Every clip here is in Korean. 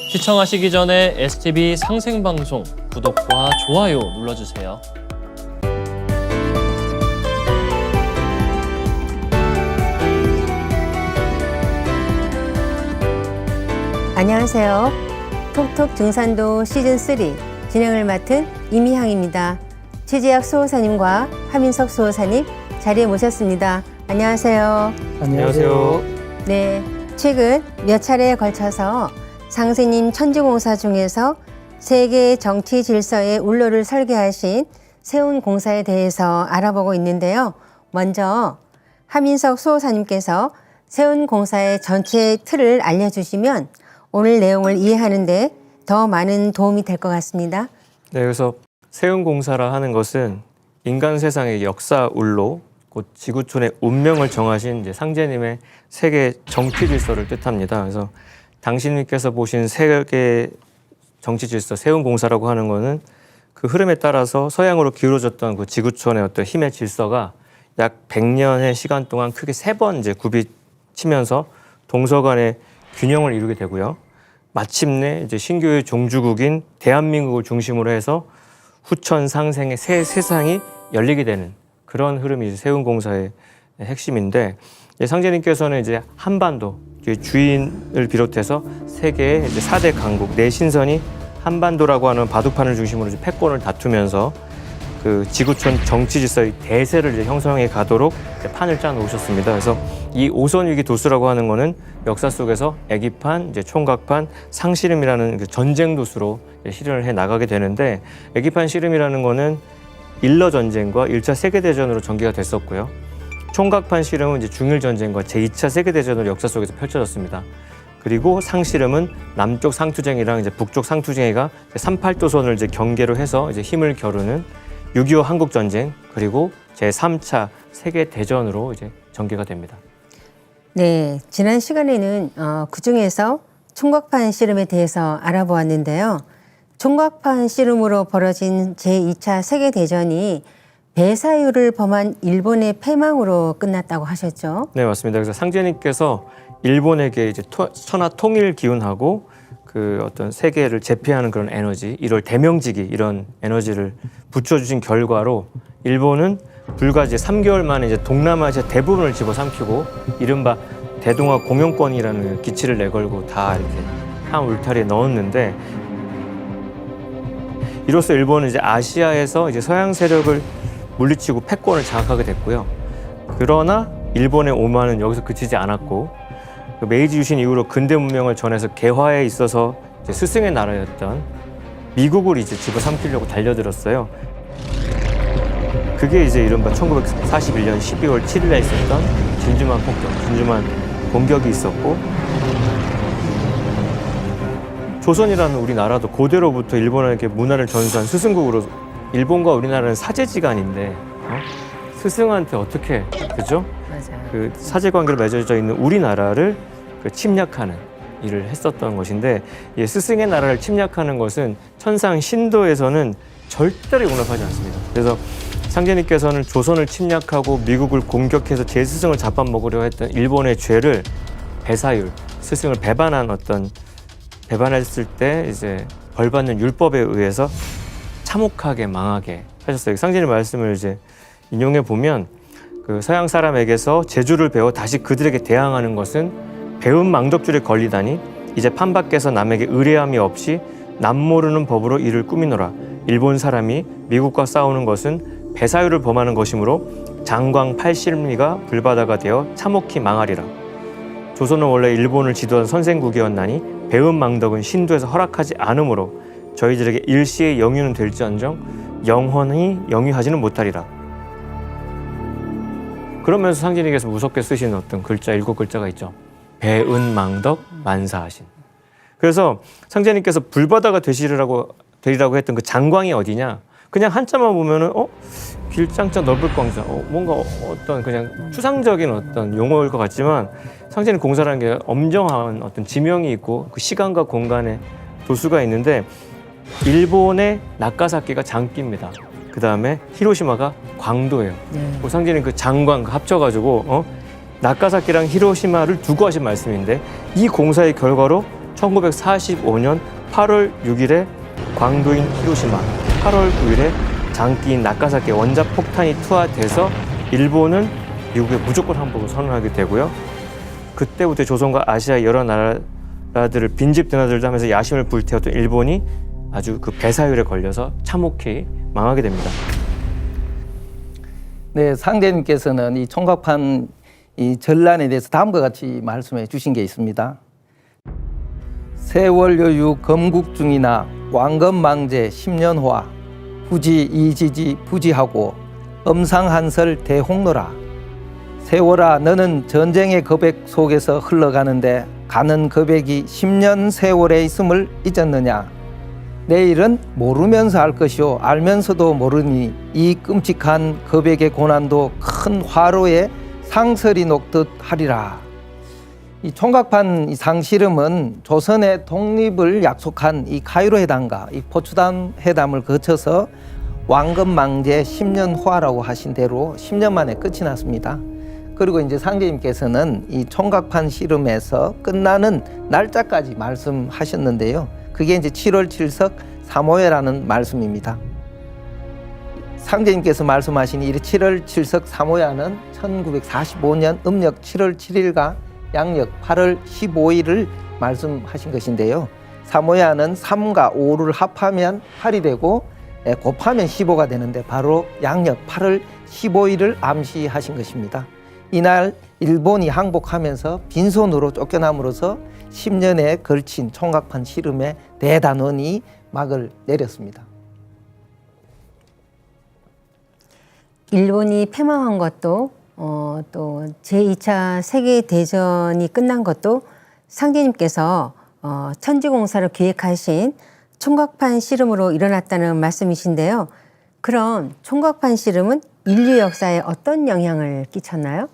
시청하시기 전에 STV 상생방송 구독과 좋아요 눌러주세요. 안녕하세요. 톡톡 등산도 시즌3 진행을 맡은 이미향입니다. 최재학 수호사님과 하민석 수호사님 자리에 모셨습니다. 안녕하세요. 안녕하세요. 네, 최근 몇 차례에 걸쳐서 상생님 천지공사 중에서 세계 정치 질서의 울로를 설계하신 세운공사에 대해서 알아보고 있는데요. 먼저 하민석 수호사님께서 세운공사의 전체 틀을 알려주시면 오늘 내용을 이해하는 데 더 많은 도움이 될 것 같습니다. 네, 그래서 세운공사라 하는 것은 인간 세상의 역사 울로 곧 지구촌의 운명을 정하신 이제 상제님의 세계 정치 질서를 뜻합니다. 그래서 당신님께서 보신 세계 정치 질서 세운공사라고 하는 것은 그 흐름에 따라서 서양으로 기울어졌던 그 지구촌의 어떤 힘의 질서가 약 100년의 시간 동안 크게 3번 이제 굽이치면서 동서간의 균형을 이루게 되고요. 마침내 이제 신교의 종주국인 대한민국을 중심으로 해서 후천 상생의 새 세상이 열리게 되는 그런 흐름이 세운공사의 핵심인데, 상제님께서는 이제 한반도 주인을 비롯해서 세계의 이제 4대 강국 내 신선이 한반도라고 하는 바둑판을 중심으로 이제 패권을 다투면서 그 지구촌 정치 질서의 대세를 이제 형성해 가도록 이제 판을 짜 놓으셨습니다. 그래서 이 오선 위기 도수라고 하는 거는 역사 속에서 애기판, 이제 총각판, 상씨름이라는 그 전쟁 도수로 실현을 해 나가게 되는데, 애기판 씨름이라는 거는 일러 전쟁과 1차 세계 대전으로 전개가 됐었고요. 총각판 씨름은 이제 중일 전쟁과 제2차 세계 대전으로 역사 속에서 펼쳐졌습니다. 그리고 상씨름은 남쪽 상투쟁이랑 이제 북쪽 상투쟁이가 38도선을 이제 경계로 해서 이제 힘을 겨루는 6.25 한국 전쟁, 그리고 제3차 세계 대전으로 이제 전개가 됩니다. 네, 지난 시간에는 그중에서 총각판 씨름에 대해서 알아보았는데요. 총각판 씨름으로 벌어진 제2차 세계대전이 배사유를 범한 일본의 패망으로 끝났다고 하셨죠? 네, 맞습니다. 그래서 상제님께서 일본에게 이제 천하 통일 기운하고 그 어떤 세계를 제패하는 그런 에너지, 이걸 대명지기 이런 에너지를 붙여주신 결과로 일본은 불과 이제 3개월 만에 이제 동남아시아 대부분을 집어삼키고 이른바 대동아 공영권이라는 기치를 내걸고 다 이렇게 한 울타리에 넣었는데, 이로써 일본은 이제 아시아에서 이제 서양 세력을 물리치고 패권을 장악하게 됐고요. 그러나 일본의 오만은 여기서 그치지 않았고, 그 메이지 유신 이후로 근대 문명을 전해서 개화에 있어서 이제 스승의 나라였던 미국을 이제 집어삼키려고 달려들었어요. 그게 이제 이른바 1941년 12월 7일에 있었던 진주만 폭격, 진주만 공격이 있었고, 조선이라는 우리나라도 고대로부터 일본에게 문화를 전수한 스승국으로, 일본과 우리나라는 사제지간인데 스승한테 어떻게, 그죠? 맞아요. 그 사제관계로 맺어져 있는 우리나라를 그 침략하는 일을 했었던 것인데, 이 스승의 나라를 침략하는 것은 천상 신도에서는 절대로 용납하지 않습니다. 그래서 상제님께서는 조선을 침략하고 미국을 공격해서 제 스승을 잡아먹으려 했던 일본의 죄를 배사율, 스승을 배반했을 때 이제 벌받는 율법에 의해서 참혹하게 망하게 하셨어요. 상제님 말씀을 이제 인용해 보면, 그 서양 사람에게서 재주를 배워 다시 그들에게 대항하는 것은 배운 망덕줄에 걸리다니, 이제 판밖에서 남에게 의뢰함이 없이 남 모르는 법으로 이를 꾸미노라. 일본 사람이 미국과 싸우는 것은 배사유를 범하는 것이므로 장광 팔실미가 불바다가 되어 참혹히 망하리라. 조선은 원래 일본을 지도한 선생국이었나니 배은 망덕은 신도에서 허락하지 않으므로 저희들에게 일시의 영유는 될지언정 영원히 영유하지는 못하리라. 그러면서 상제님께서 무섭게 쓰신 어떤 글자, 7글자가 있죠. 배은 망덕 만사하신. 그래서 상제님께서 불바다가 되리라고 했던 그 장광이 어디냐? 그냥 한자만 보면은 길장자 넓을 광자, 뭔가 어떤 그냥 추상적인 어떤 용어일 것 같지만, 상제님 공사라는 게 엄정한 어떤 지명이 있고 그 시간과 공간의 도수가 있는데, 일본의 나가사키가 장기입니다. 그 다음에 히로시마가 광도예요. 상제님 그 장광 합쳐가지고 나가사키랑 히로시마를 두고 하신 말씀인데, 이 공사의 결과로 1945년 8월 6일에 광도인 히로시마, 8월 9일에 장기인 나가사키 원자 폭탄이 투하돼서 일본은 미국에 무조건 항복을 선언하게 되고요. 그때부터 조선과 아시아 여러 나라들을 빈집 드나들도 하면서 야심을 불태웠던 일본이 아주 그 배사율에 걸려서 참혹히 망하게 됩니다. 네, 상대님께서는 이 총각판 이 전란에 대해서 다음과 같이 말씀해 주신 게 있습니다. 세월여유 검국중이나 왕검망제 10년화 후지 이지지 부지하고 엄상한설 대홍로라. 세월아 너는 전쟁의 거백 속에서 흘러가는데 가는 거백이 10년 세월에 있음을 잊었느냐. 내일은 모르면서 알 것이요 알면서도 모르니 이 끔찍한 거백의 고난도 큰 화로에 상설이 녹듯 하리라. 이 총각판 상실음은 조선의 독립을 약속한 이 카이로 회담과 이 포츠담 회담을 거쳐서 왕검망제 10년 후하라고 하신 대로 10년 만에 끝이 났습니다. 그리고 이제 상제님께서는 이 총각판 씨름에서 끝나는 날짜까지 말씀하셨는데요. 그게 이제 7월 7석 3호회라는 말씀입니다. 상제님께서 말씀하신 이 7월 7석 3호야는 1945년 음력 7월 7일과 양력 8월 15일을 말씀하신 것인데요. 3호야는 3과 5를 합하면 8이 되고 곱하면 15가 되는데 바로 양력 8월 15일을 암시하신 것입니다. 이날 일본이 항복하면서 빈손으로 쫓겨남으로써 10년에 걸친 총각판 씨름에 대단원이 막을 내렸습니다. 일본이 패망한 것도 또 제2차 세계대전이 끝난 것도 상제님께서 천지공사를 기획하신 총각판 씨름으로 일어났다는 말씀이신데요. 그럼 총각판 씨름은 인류 역사에 어떤 영향을 끼쳤나요?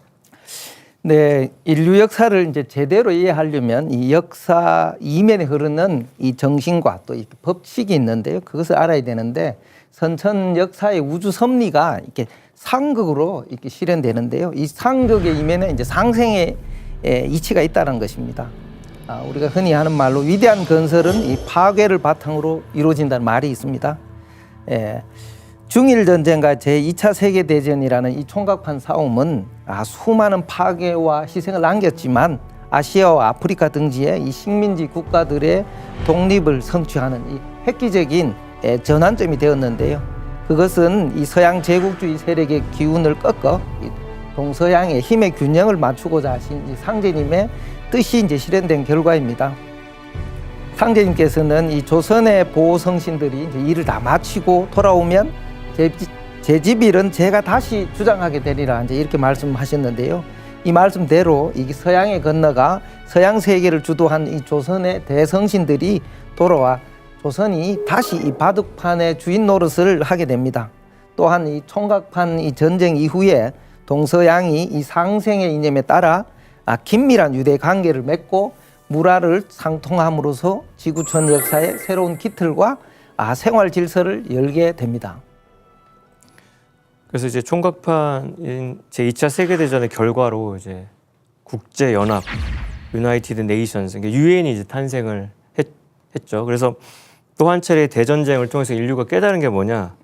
네, 인류 역사를 이제 제대로 이해하려면 이 역사 이면에 흐르는 이 정신과 또 이 법칙이 있는데요. 그것을 알아야 되는데 선천 역사의 우주 섭리가 이렇게 상극으로 이렇게 실현되는데요. 이 상극의 이면에 이제 상생의 이치가 있다는 것입니다. 우리가 흔히 하는 말로 위대한 건설은 이 파괴를 바탕으로 이루어진다는 말이 있습니다. 중일전쟁과 제2차 세계대전이라는 이 총각판 싸움은 수많은 파괴와 희생을 남겼지만 아시아와 아프리카 등지의 이 식민지 국가들의 독립을 성취하는 이 획기적인 전환점이 되었는데요. 그것은 이 서양 제국주의 세력의 기운을 꺾어 이 동서양의 힘의 균형을 맞추고자 하신 이 상제님의 뜻이 이제 실현된 결과입니다. 상제님께서는 이 조선의 보호성신들이 이제 일을 다 마치고 돌아오면 제 집일은 제가 다시 주장하게 되리라 이제 이렇게 말씀하셨는데요. 이 말씀대로 이 서양에 건너가 서양 세계를 주도한 이 조선의 대성신들이 돌아와 조선이 다시 이 바둑판의 주인 노릇을 하게 됩니다. 또한 이 총각판 이 전쟁 이후에 동서양이 이 상생의 이념에 따라 긴밀한 유대 관계를 맺고 문화를 상통함으로써 지구촌 역사의 새로운 기틀과 생활 질서를 열게 됩니다. 그래서 이제 총각판인 제2차 세계대전의 결과로 이제 국제연합, 유나이티드 네이션스, 유엔이 이제 탄생을 했죠. 그래서 또 한 차례의 대전쟁을 통해서 인류가 깨달은 게 뭐냐?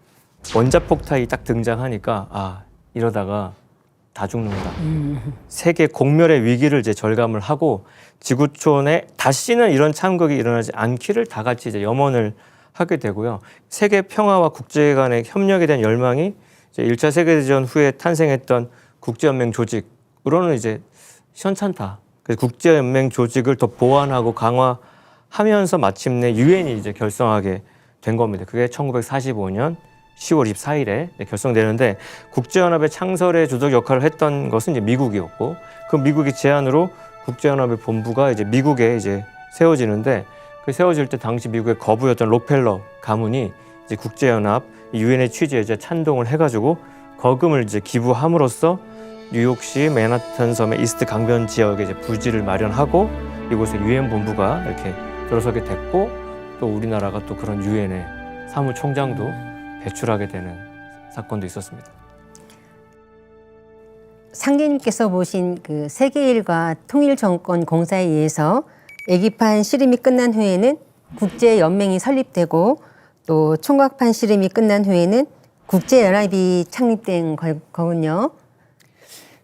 원자폭탄이 딱 등장하니까 이러다가 다 죽는다. 세계 공멸의 위기를 이제 절감을 하고 지구촌에 다시는 이런 참극이 일어나지 않기를 다 같이 이제 염원을 하게 되고요. 세계 평화와 국제 간의 협력에 대한 열망이 이제 1차 세계대전 후에 탄생했던 국제연맹 조직으로는 이제 현찮다. 그래서 국제연맹 조직을 더 보완하고 강화하면서 마침내 유엔이 이제 결성하게 된 겁니다. 그게 1945년 10월 24일에 결성되는데 국제연합의 창설에 주도적 역할을 했던 것은 이제 미국이었고 그 미국의 제안으로 국제연합의 본부가 이제 미국에 이제 세워지는데 그 세워질 때 당시 미국의 거부였던 록펠러 가문이 이제 국제연합 유엔의 취지에 이제 찬동을 해가지고 거금을 이제 기부함으로써 뉴욕시 맨하탄 섬의 이스트 강변 지역에 이제 부지를 마련하고 이곳에 유엔 본부가 이렇게 들어서게 됐고 또 우리나라가 또 그런 유엔의 사무총장도 배출하게 되는 사건도 있었습니다. 상제님께서 보신 그 세계일과 통일정권 공사에 의해서 애기판 씨름이 끝난 후에는 국제연맹이 설립되고 또 총각판 씨름이 끝난 후에는 국제연합이 창립된 거군요.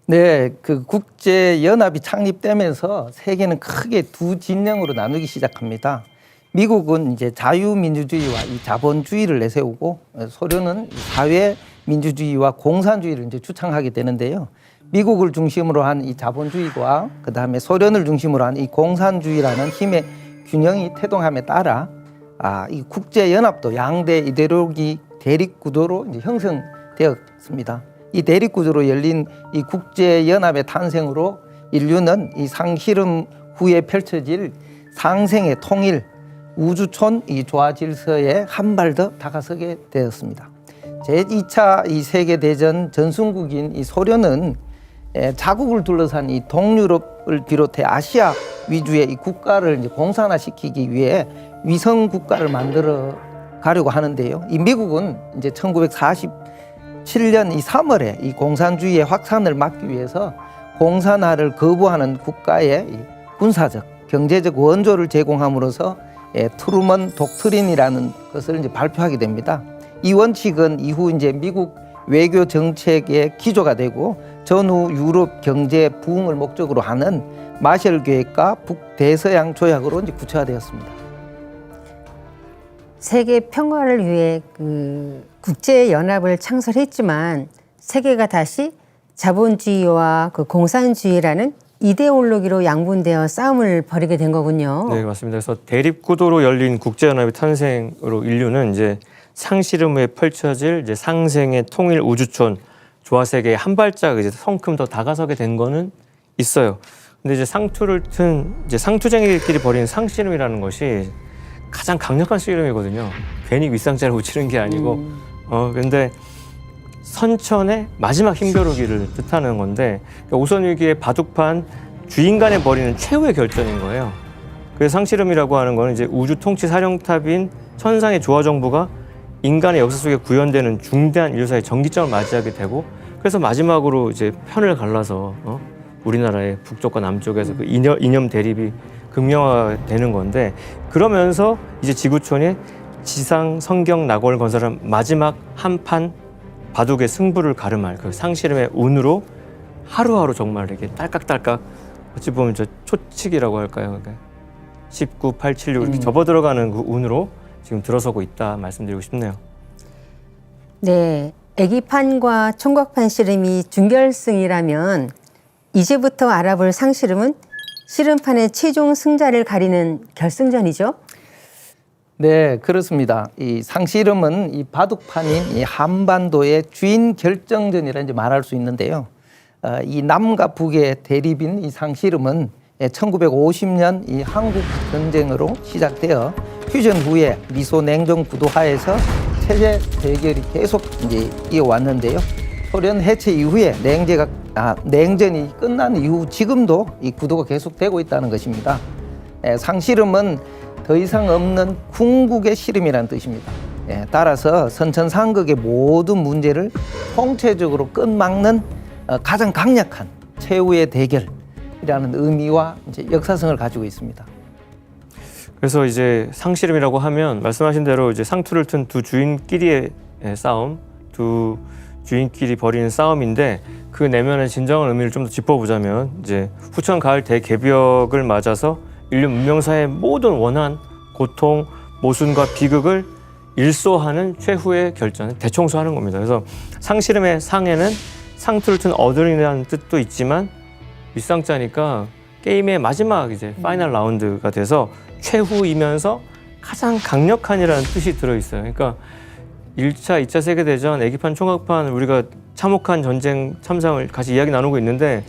네, 그 국제연합이 창립되면서 세계는 크게 두 진영으로 나누기 시작합니다. 미국은 이제 자유민주주의와 이 자본주의를 내세우고 소련은 사회민주주의와 공산주의를 이제 주창하게 되는데요. 미국을 중심으로 한 이 자본주의와 그 다음에 소련을 중심으로 한 이 공산주의라는 힘의 균형이 태동함에 따라 이 국제연합도 양대 이데올로기 대립구도로 이제 형성되었습니다. 이 대립구도로 열린 이 국제연합의 탄생으로 인류는 이 상실험 후에 펼쳐질 상생의 통일, 우주촌 이 조화 질서에 한 발 더 다가서게 되었습니다. 제2차 이 세계대전 전승국인 이 소련은 자국을 둘러싼 이 동유럽을 비롯해 아시아 위주의 이 국가를 이제 공산화시키기 위해 위성 국가를 만들어 가려고 하는데요. 이 미국은 이제 1947년 이 3월에 이 공산주의의 확산을 막기 위해서 공산화를 거부하는 국가에 이 군사적, 경제적 원조를 제공함으로써 트루먼 독트린이라는 것을 이제 발표하게 됩니다. 이 원칙은 이후 이제 미국 외교 정책의 기조가 되고 전후 유럽 경제 부흥을 목적으로 하는 마셜 계획과 북대서양 조약으로 이제 구체화되었습니다. 세계 평화를 위해 그 국제연합을 창설했지만 세계가 다시 자본주의와 그 공산주의라는 이데올로기로 양분되어 싸움을 벌이게 된 거군요. 네, 맞습니다. 그래서 대립구도로 열린 국제연합의 탄생으로 인류는 이제 상실험 후에 펼쳐질 이제 상생의 통일 우주촌 조화 세계에 한 발짝 이제 성큼 더 다가서게 된 거는 있어요. 근데 이제 상투를 튼 이제 상투쟁이들끼리 벌이는 상실험이라는 것이 가장 강력한 씨름이거든요. 괜히 윗상자를 붙이는 게 아니고, 근데 선천의 마지막 힘겨루기를 뜻하는 건데, 그러니까 오선위기의 바둑판 주인 간에 벌이는 최후의 결전인 거예요. 그래서 상실험이라고 하는 거는 이제 우주 통치 사령탑인 천상의 조화 정부가 인간의 역사 속에 구현되는 중대한 인류사의 전기점을 맞이하게 되고, 그래서 마지막으로 이제 편을 갈라서 우리나라의 북쪽과 남쪽에서 그 이념 대립이 극명화되는 건데, 그러면서 이제 지구촌에 지상 성경 낙원을 건설한 마지막 한판 바둑의 승부를 가름할 그 상실험의 운으로 하루하루 정말 이렇게 딸깍딸깍 어찌 보면 저 초칙이라고 할까요? 19, 8, 7, 6 이렇게 접어들어가는 그 운으로 지금 들어서고 있다 말씀드리고 싶네요. 네, 애기판과 총각판 씨름이 준결승이라면 이제부터 알아볼 상씨름은 씨름판의 최종 승자를 가리는 결승전이죠? 네, 그렇습니다. 이 상씨름은 이 바둑판인 이 한반도의 주인 결정전이라 이제 말할 수 있는데요. 이 남과 북의 대립인 이 상씨름은 1950년 이 한국 전쟁으로 시작되어 휴전 후에 미소 냉전 구도 하에서 체제 대결이 계속 이제 이어왔는데요. 소련 해체 이후에 냉전이 끝난 이후 지금도 이 구도가 계속되고 있다는 것입니다. 상씨름은 더 이상 없는 궁극의 씨름이라는 뜻입니다. 따라서 선천상극의 모든 문제를 통체적으로 끝막는 가장 강력한 최후의 대결이라는 의미와 이제 역사성을 가지고 있습니다. 그래서 이제 상씨름이라고 하면 말씀하신 대로 이제 상투를 튼 두 주인끼리의 싸움, 두 주인끼리 벌이는 싸움인데 그 내면의 진정한 의미를 좀 더 짚어보자면 이제 후천 가을 대개벽을 맞아서 인류 문명사의 모든 원한, 고통, 모순과 비극을 일소하는 최후의 결전을 대청소하는 겁니다. 그래서 상씨름의 상에는 상투를 튼 어른이라는 뜻도 있지만 윗상자니까 게임의 마지막 이제 파이널 라운드가 돼서 최후이면서 가장 강력한이라는 뜻이 들어있어요. 그러니까 1차, 2차 세계대전, 애기판, 총각판 우리가 참혹한 전쟁 참상을 같이 이야기 나누고 있는데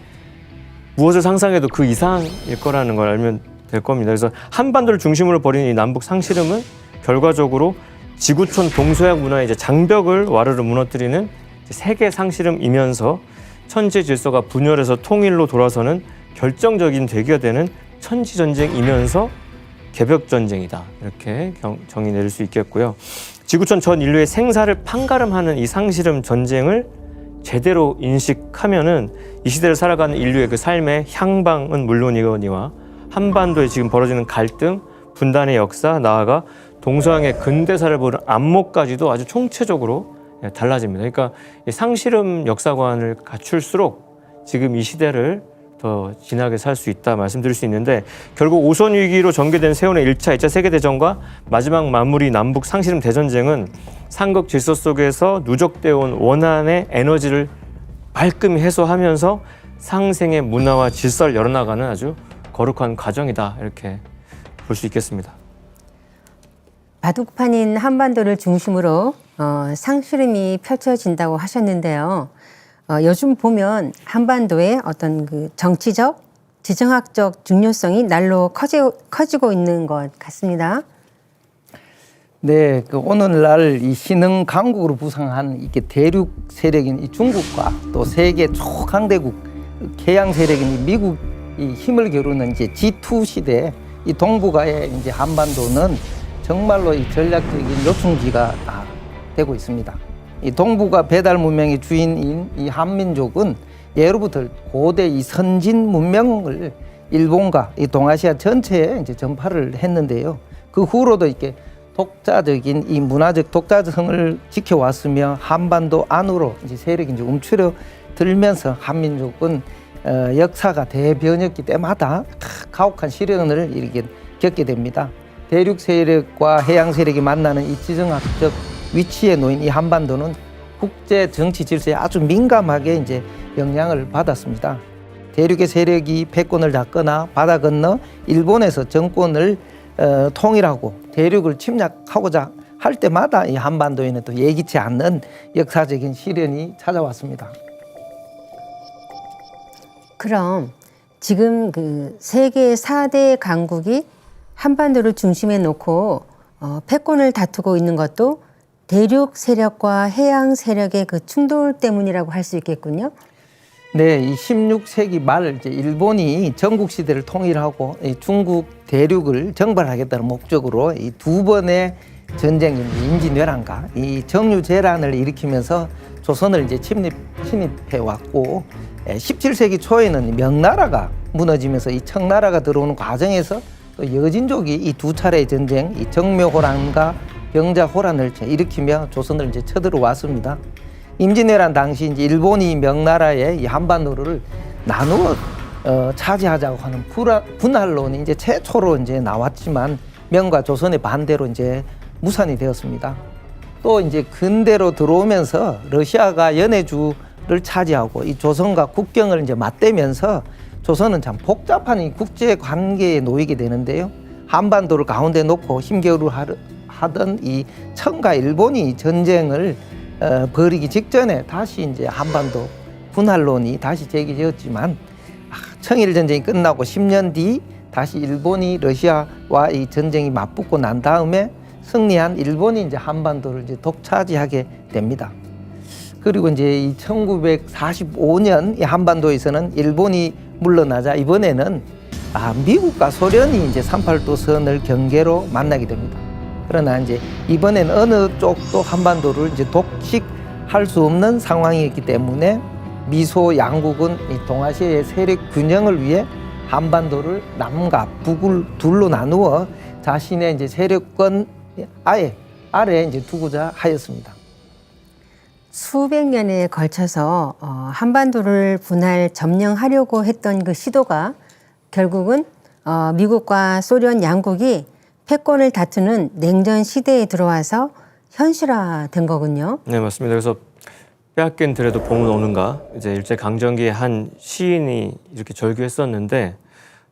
무엇을 상상해도 그 이상일 거라는 걸 알면 될 겁니다. 그래서 한반도를 중심으로 벌이는 이 남북 상씨름은 결과적으로 지구촌 동서양 문화의 이제 장벽을 와르르 무너뜨리는 세계 상씨름이면서 천지 질서가 분열해서 통일로 돌아서는 결정적인 계기가 되는 천지 전쟁이면서 개벽 전쟁이다. 이렇게 정의 내릴 수 있겠고요. 지구촌 전 인류의 생사를 판가름하는 이 상씨름 전쟁을 제대로 인식하면은 이 시대를 살아가는 인류의 그 삶의 향방은 물론이거니와 한반도에 지금 벌어지는 갈등, 분단의 역사, 나아가 동서양의 근대사를 보는 안목까지도 아주 총체적으로 달라집니다. 그러니까 이 상실험 역사관을 갖출수록 지금 이 시대를 더 진하게 살 수 있다 말씀드릴 수 있는데, 결국 오선 위기로 전개된 세운의 1차, 2차 세계대전과 마지막 마무리 남북 상실험 대전쟁은 삼국 질서 속에서 누적되어 온 원한의 에너지를 말끔히 해소하면서 상생의 문화와 질서를 열어나가는 아주 거룩한 과정이다, 이렇게 볼 수 있겠습니다. 바둑판인 한반도를 중심으로 상실험이 펼쳐진다고 하셨는데요. 요즘 보면 한반도의 어떤 그 정치적, 지정학적 중요성이 날로 커지고 있는 것 같습니다. 네, 그 오늘날 이 신흥 강국으로 부상한 이게 대륙 세력인 이 중국과 또 세계 초강대국 개양 세력인 이 미국이 힘을 겨루는 이제 G2 시대 이 동북아의 이제 한반도는 정말로 이 전략적인 요충지가 되고 있습니다. 이 동북아 배달 문명의 주인인 이 한민족은 예로부터 고대 이 선진 문명을 일본과 이 동아시아 전체에 이제 전파를 했는데요. 그 후로도 이렇게 독자적인 이 문화적 독자성을 지켜왔으며 한반도 안으로 이제 세력이 이제 움츠려 들면서 한민족은 역사가 대변했기 때마다 가혹한 시련을 이렇게 겪게 됩니다. 대륙 세력과 해양 세력이 만나는 이 지정학적 위치에 놓인 이 한반도는 국제 정치 질서에 아주 민감하게 이제 영향을 받았습니다. 대륙의 세력이 패권을 잡거나 바다 건너 일본에서 정권을 통일하고 대륙을 침략하고자 할 때마다 이 한반도에는 또 예기치 않는 역사적인 시련이 찾아왔습니다. 그럼 지금 그 세계 4대 강국이 한반도를 중심에 놓고 패권을 다투고 있는 것도 대륙 세력과 해양 세력의 그 충돌 때문이라고 할 수 있겠군요. 네, 이 16세기 말 이제 일본이 전국 시대를 통일하고 이 중국 대륙을 정벌하겠다는 목적으로 이 두 번의 전쟁인 임진왜란과 이 정유재란을 일으키면서 조선을 이제 침입해 왔고, 17세기 초에는 명나라가 무너지면서 이 청나라가 들어오는 과정에서 또 여진족이 이 두 차례의 전쟁, 이 정묘호란과 병자호란을 일으키며 조선을 이제 쳐들어왔습니다. 임진왜란 당시 이제 일본이 명나라의 이 한반도를 나누어 차지하자고 하는 분할론이 이제 최초로 이제 나왔지만 명과 조선의 반대로 이제 무산이 되었습니다. 또 이제 근대로 들어오면서 러시아가 연해주를 차지하고 이 조선과 국경을 이제 맞대면서 조선은 참 복잡한 이 국제 관계에 놓이게 되는데요. 한반도를 가운데 놓고 힘겨루 하던 이 청과 일본이 전쟁을 벌이기 직전에 다시 이제 한반도 분할론이 다시 제기되었지만 청일 전쟁이 끝나고 10년 뒤 다시 일본이 러시아와 이 전쟁이 맞붙고 난 다음에 승리한 일본이 이제 한반도를 이제 독차지하게 됩니다. 그리고 이제 이 1945년 이 한반도에서는 일본이 물러나자 이번에는 미국과 소련이 이제 38도선을 경계로 만나게 됩니다. 그러나 이제 이번엔 어느 쪽도 한반도를 이제 독식할 수 없는 상황이었기 때문에 미소 양국은 이 동아시아의 세력 균형을 위해 한반도를 남과 북을 둘로 나누어 자신의 이제 세력권 아래 이제 두고자 하였습니다. 수백 년에 걸쳐서 한반도를 분할 점령하려고 했던 그 시도가 결국은 미국과 소련 양국이 패권을 다투는 냉전 시대에 들어와서 현실화된 거군요. 네, 맞습니다. 그래서 빼앗긴 들에도 봄은 오는가, 이제 일제 강점기에 한 시인이 이렇게 절규했었는데,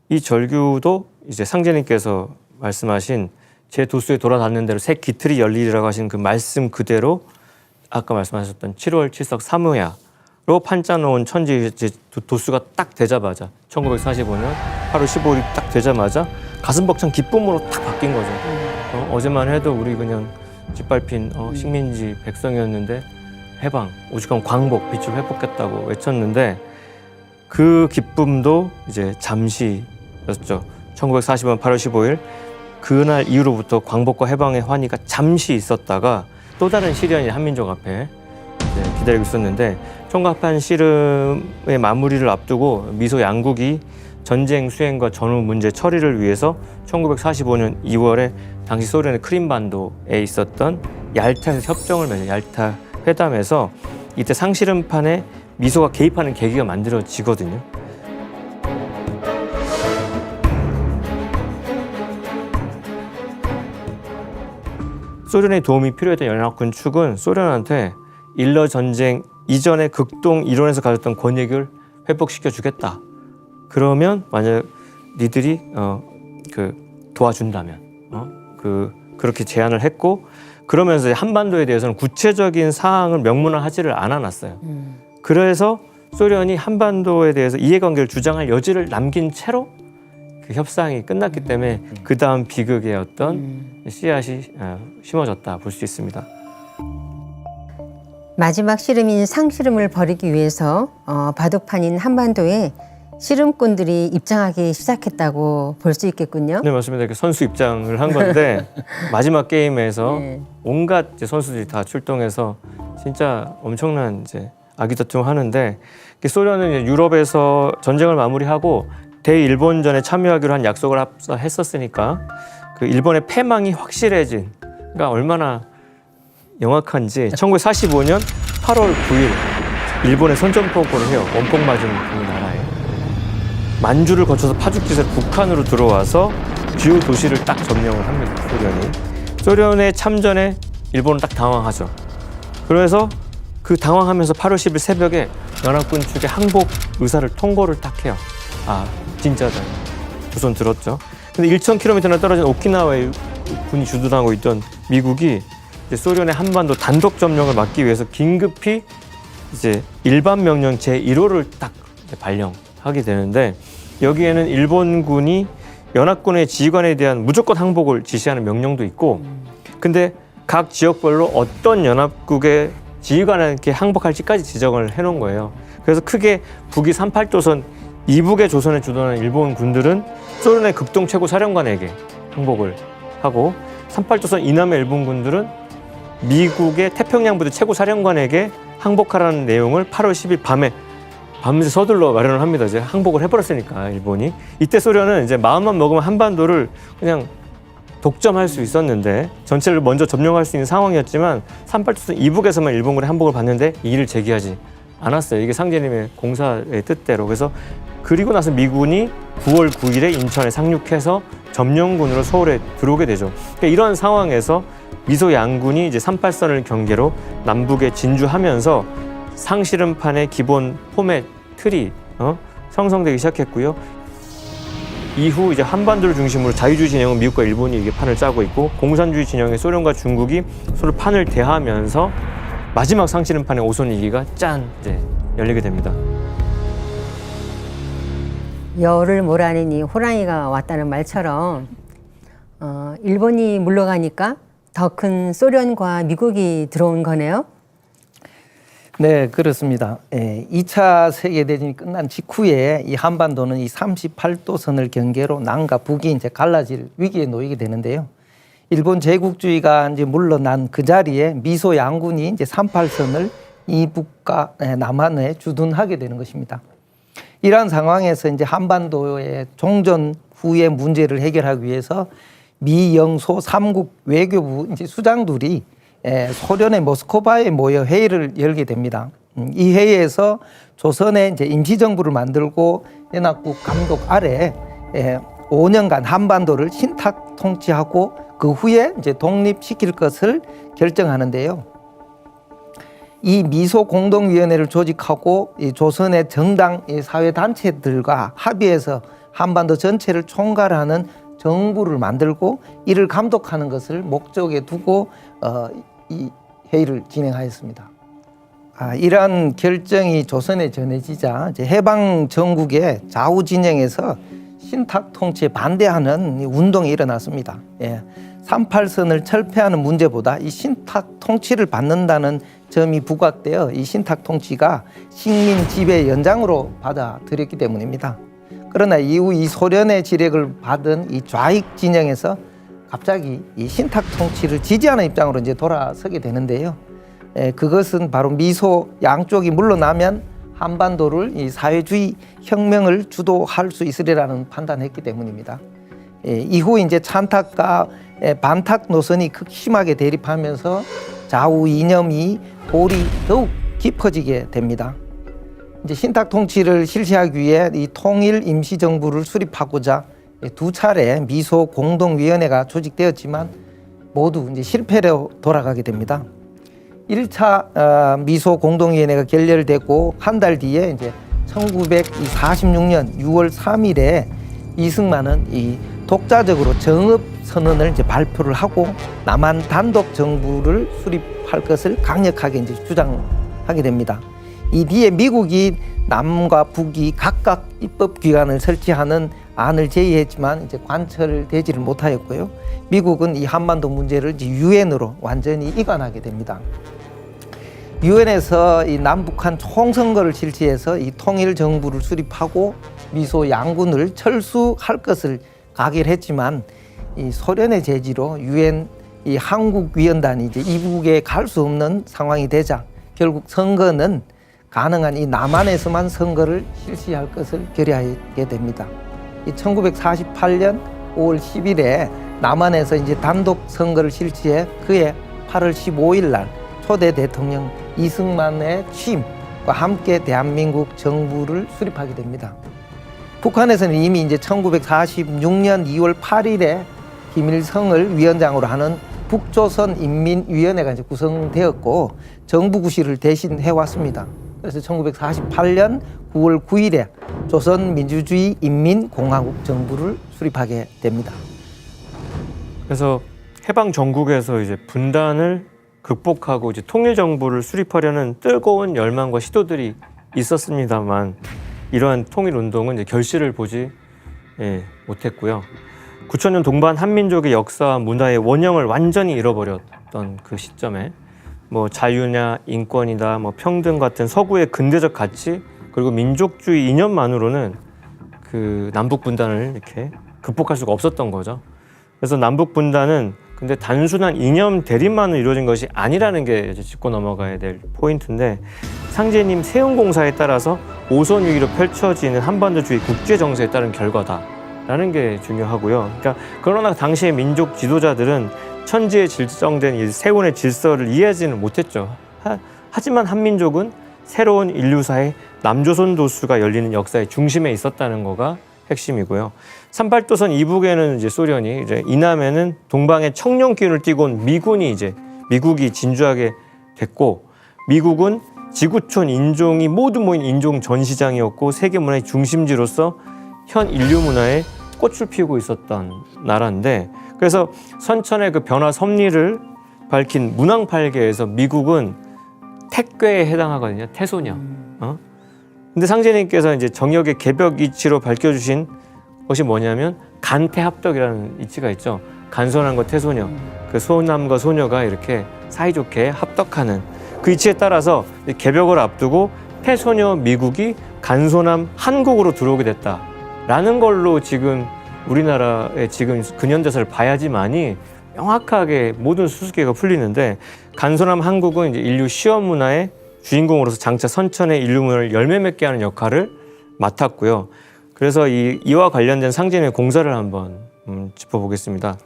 이 절규도 이제 상제님께서 말씀하신 제 도수에 돌아닿는 대로 새 기틀이 열리리라고 하신 그 말씀 그대로 아까 말씀하셨던 7월 7석 사무야로 판짜놓은 천지 도수가 딱 되자마자 1945년 8월 15일이 딱 되자마자 가슴 벅찬 기쁨으로 딱 바뀐 거죠. 어제만 해도 우리 그냥 짓밟힌 식민지 백성이었는데 해방, 오죽하면 광복, 빛을 회복했다고 외쳤는데 그 기쁨도 이제 잠시였죠. 1945년 8월 15일 그날 이후로부터 광복과 해방의 환희가 잠시 있었다가 또 다른 시련이 한민족 앞에 기다리고 있었는데, 총갑한 씨름의 마무리를 앞두고 미소 양국이 전쟁 수행과 전후 문제 처리를 위해서 1945년 2월에 당시 소련의 크림반도에 있었던 얄타에서 협정을 맺은 얄타 회담에서 이때 상실음판에 미소가 개입하는 계기가 만들어지거든요. 소련의 도움이 필요했던 연합군 축은 소련한테 일러 전쟁 이전의 극동 이론에서 가졌던 권익을 회복시켜 주겠다. 그러면 만약 니들이 도와준다면 그렇게 제안을 했고, 그러면서 한반도에 대해서는 구체적인 사항을 명문화하지를 않아놨어요. 그래서 소련이 한반도에 대해서 이해관계를 주장할 여지를 남긴 채로 그 협상이 끝났기 때문에 그 다음 비극의 어떤 씨앗이 심어졌다 볼 수 있습니다. 마지막 씨름인 상씨름을 벌이기 위해서 바둑판인 한반도에 씨름꾼들이 입장하기 시작했다고 볼 수 있겠군요. 네, 맞습니다. 이렇게 선수 입장을 한 건데 마지막 게임에서 네. 온갖 이제 선수들이 다 출동해서 진짜 엄청난 이제 아기다툼을 하는데, 소련은 이제 유럽에서 전쟁을 마무리하고 대일본전에 참여하기로 한 약속을 했었으니까 그 일본의 패망이 확실해진, 그러니까 얼마나 영악한지 1945년 8월 9일 일본에 선전포고를 해요. 원폭 맞은 그 나라에. 만주를 거쳐서 파죽지세로 북한으로 들어와서 주요 도시를 딱 점령을 합니다. 소련의 참전에 일본은 딱 당황하죠. 그래서 그 당황하면서 8월 10일 새벽에 연합군 측의 항복 의사를 통보를 딱 해요. 아, 진짜다. 두 손 들었죠. 근데 1,000km나 떨어진 오키나와에 군이 주둔하고 있던 미국이 이제 소련의 한반도 단독 점령을 막기 위해서 긴급히 이제 일반 명령 제1호를 딱 발령하게 되는데, 여기에는 일본군이 연합군의 지휘관에 대한 무조건 항복을 지시하는 명령도 있고, 근데 각 지역별로 어떤 연합국의 지휘관에게 항복할지까지 지정을 해놓은 거예요. 그래서 크게 북이 38도선 이북의 조선에 주둔하는 일본 군들은 소련의 극동 최고 사령관에게 항복을 하고, 38도선 이남의 일본 군들은 미국의 태평양 부대 최고 사령관에게 항복하라는 내용을 8월 10일 밤새 서둘러 마련을 합니다. 이제 항복을 해버렸으니까 일본이. 이때 소련은 이제 마음만 먹으면 한반도를 그냥 독점할 수 있었는데, 전체를 먼저 점령할 수 있는 상황이었지만 38도선 이북에서만 일본군의 항복을 받는데 이의를 제기하지 않았어요. 이게 상제님의 공사의 뜻대로. 그리고 나서 미군이 9월 9일에 인천에 상륙해서 점령군으로 서울에 들어오게 되죠. 그러니까 이런 상황에서 미소 양군이 이제 38선을 경계로 남북에 진주하면서 상씨름판의 기본 포맷 틀이 형성되기 시작했고요. 이후 이제 한반도를 중심으로 자유주의 진영은 미국과 일본이 이게 판을 짜고 있고, 공산주의 진영의 소련과 중국이 서로 판을 대하면서 마지막 상씨름판의 5선 2기가 이제 열리게 됩니다. 열을 몰아내니 호랑이가 왔다는 말처럼 일본이 물러가니까 더 큰 소련과 미국이 들어온 거네요. 네, 그렇습니다. 2차 세계대전이 끝난 직후에 이 한반도는 이 38도선을 경계로 남과 북이 이제 갈라질 위기에 놓이게 되는데요. 일본 제국주의가 이제 물러난 그 자리에 미소 양군이 이제 38선을 이북과 남한에 주둔하게 되는 것입니다. 이러한 상황에서 이제 한반도의 종전 후의 문제를 해결하기 위해서 미영소 3국 외교부 이제 수장들이 소련의 모스크바에 모여 회의를 열게 됩니다. 이 회의에서 조선의 이제 임시정부를 만들고 연합국 감독 아래 5년간 한반도를 신탁 통치하고 그 후에 이제 독립시킬 것을 결정하는데요. 이 미소 공동위원회를 조직하고 이 조선의 정당 사회단체들과 합의해서 한반도 전체를 총괄하는 정부를 만들고 이를 감독하는 것을 목적에 두고 이 회의를 진행하였습니다. 이러한 결정이 조선에 전해지자 이제 해방 전국의 좌우 진영에서 신탁 통치에 반대하는 운동이 일어났습니다. 38선을 철폐하는 문제보다 이 신탁 통치를 받는다는 점이 부각되어 이 신탁 통치가 식민 지배 연장으로 받아들였기 때문입니다. 그러나 이후 이 소련의 지령을 받은 이 좌익 진영에서 갑자기 이 신탁 통치를 지지하는 입장으로 이제 돌아서게 되는데요. 그것은 바로 미소 양쪽이 물러나면 한반도를 이 사회주의 혁명을 주도할 수 있으리라는 판단했기 때문입니다. 이후 이제 찬탁과 반탁 노선이 극심하게 대립하면서 좌우 이념이 골이 더욱 깊어지게 됩니다. 이제 신탁 통치를 실시하기 위해 이 통일 임시정부를 수립하고자 두 차례 미소 공동위원회가 조직되었지만 모두 이제 실패로 돌아가게 됩니다. 1차 미소 공동위원회가 결렬되고 한 달 뒤에 이제 1946년 6월 3일에 이승만은 이 독자적으로 정읍 선언을 이제 발표를 하고 남한 단독 정부를 수립할 것을 강력하게 이제 주장하게 됩니다. 이 뒤에 미국이 남과 북이 각각 입법기관을 설치하는 안을 제의했지만 이제 관철되지를 못하였고요. 미국은 이 한반도 문제를 이제 유엔으로 완전히 이관하게 됩니다. 유엔에서 이 남북한 총선거를 실시해서 이 통일 정부를 수립하고 미소 양군을 철수할 것을 가결했지만 이 소련의 제지로 유엔 이 한국 위원단이 이제 이북에 갈 수 없는 상황이 되자 결국 선거는 가능한 이 남한에서만 선거를 실시할 것을 결의하게 됩니다. 이 1948년 5월 10일에 남한에서 이제 단독 선거를 실시해 그해 8월 15일 날 초대 대통령 이승만의 취임과 함께 대한민국 정부를 수립하게 됩니다. 북한에서는 이미 이제 1946년 2월 8일에 김일성을 위원장으로 하는 북조선 인민위원회가 이제 구성되었고 정부 구실을 대신 해왔습니다. 그래서 1948년 9월 9일에 조선민주주의 인민공화국 정부를 수립하게 됩니다. 그래서 해방 전국에서 이제 분단을 극복하고 이제 통일 정부를 수립하려는 뜨거운 열망과 시도들이 있었습니다만 이러한 통일 운동은 이제 결실을 보지 못했고요. 9,000년 동반 한민족의 역사와 문화의 원형을 완전히 잃어버렸던 그 시점에 뭐 자유냐 인권이다 뭐 평등 같은 서구의 근대적 가치 그리고 민족주의 이념만으로는 그 남북 분단을 이렇게 극복할 수가 없었던 거죠. 그래서 남북 분단은 근데 단순한 이념 대립만으로 이루어진 것이 아니라는 게 이제 짚고 넘어가야 될 포인트인데 상제님 세운공사에 따라서 오선 위기로 펼쳐지는 한반도주의 국제 정세에 따른 결과다라는 게 중요하고요. 그러니까 그러나 당시의 민족 지도자들은 천지에 질정된 이 세운의 질서를 이해하지는 못했죠. 하지만 한민족은 새로운 인류사의 남조선 도수가 열리는 역사의 중심에 있었다는 거가 핵심이고요. 38도선 이북에는 이제 소련이 이제 이남에는 동방의 청룡 기운을 띠고 온 미국이 진주하게 됐고 미국은 지구촌 인종이 모두 모인 인종 전시장이었고 세계 문화의 중심지로서 현 인류 문화에 꽃을 피우고 있었던 나라인데 그래서 선천의 그 변화 섭리를 밝힌 문왕팔계에서 미국은 택괴에 해당하거든요. 태소녀. 근데 상제님께서 이제 정역의 개벽 이치로 밝혀주신 것이 뭐냐면 간태합덕이라는 이치가 있죠. 간소남과 태소녀, 그 소남과 소녀가 이렇게 사이좋게 합덕하는 그 이치에 따라서 개벽을 앞두고 태소녀 미국이 간소남 한국으로 들어오게 됐다라는 걸로 지금 우리나라의 지금 근현대사를 봐야지만이 명확하게 모든 수수께가 풀리는데 간소남 한국은 이제 인류 시험 문화의 주인공으로서 장차 선천의 인류 문화를 열매 맺게 하는 역할을 맡았고요. 그래서 이와 관련된 상제님의 공사를 한번 짚어보겠습니다.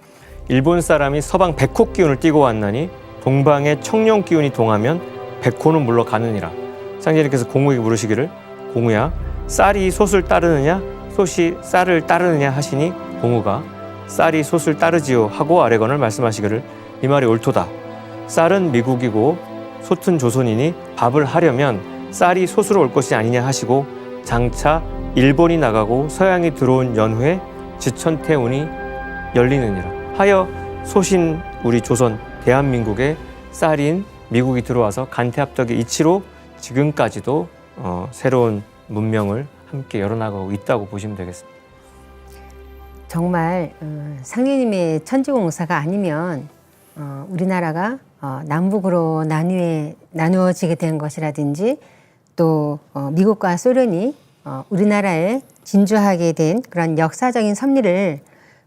일본 사람이 서방 백호 기운을 띠고 왔나니 동방의 청룡 기운이 동하면 백호는 물러가느니라. 상제님께서 공우에게 물으시기를 공우야 쌀이 솥을 따르느냐 솥이 쌀을 따르느냐 하시니 공우가 쌀이 솥을 따르지요 하고 아래건을 말씀하시기를 이 말이 옳도다. 쌀은 미국이고 솥은 조선이니 밥을 하려면 쌀이 솥으로 올 것이 아니냐 하시고 장차 일본이 나가고 서양이 들어온 연후에 지천태운이 열리느니라 하여 솥인 우리 조선 대한민국에 쌀인 미국이 들어와서 간태합덕의 이치로 지금까지도 새로운 문명을 함께 열어나가고 있다고 보시면 되겠습니다. 정말 상제님의 천지공사가 아니면 우리나라가 남북으로 나누어지게 된 것이라든지 또 미국과 소련이 우리나라에 진주하게 된 그런 역사적인 섭리를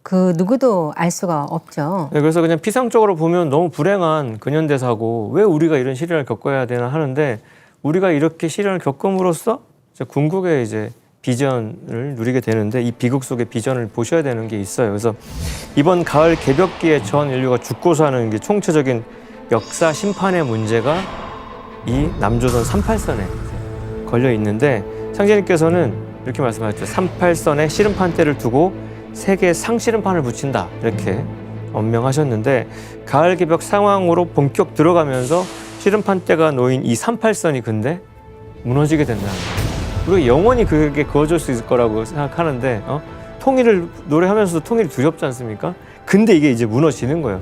그 누구도 알 수가 없죠. 네, 그래서 그냥 피상적으로 보면 너무 불행한 근현대사고 왜 우리가 이런 시련을 겪어야 되나 하는데 우리가 이렇게 시련을 겪음으로써 이제 궁극의 이제 비전을 누리게 되는데 이 비극 속의 비전을 보셔야 되는 게 있어요. 그래서 이번 가을 개벽기에 전 인류가 죽고 사는 게 총체적인 역사 심판의 문제가 이 남조선 38선에 걸려 있는데 상제님께서는 이렇게 말씀하셨죠. 38선에 씨름판대를 두고 세계에 상씨름판을 붙인다 이렇게 언명하셨는데 가을 개벽 상황으로 본격 들어가면서 씨름판대가 놓인 이 38선이 근데 무너지게 된다는 거예요. 우리가 영원히 그게 그어질 수 있을 거라고 생각하는데 통일을 노래하면서도 통일이 두렵지 않습니까? 근데 이게 이제 무너지는 거예요.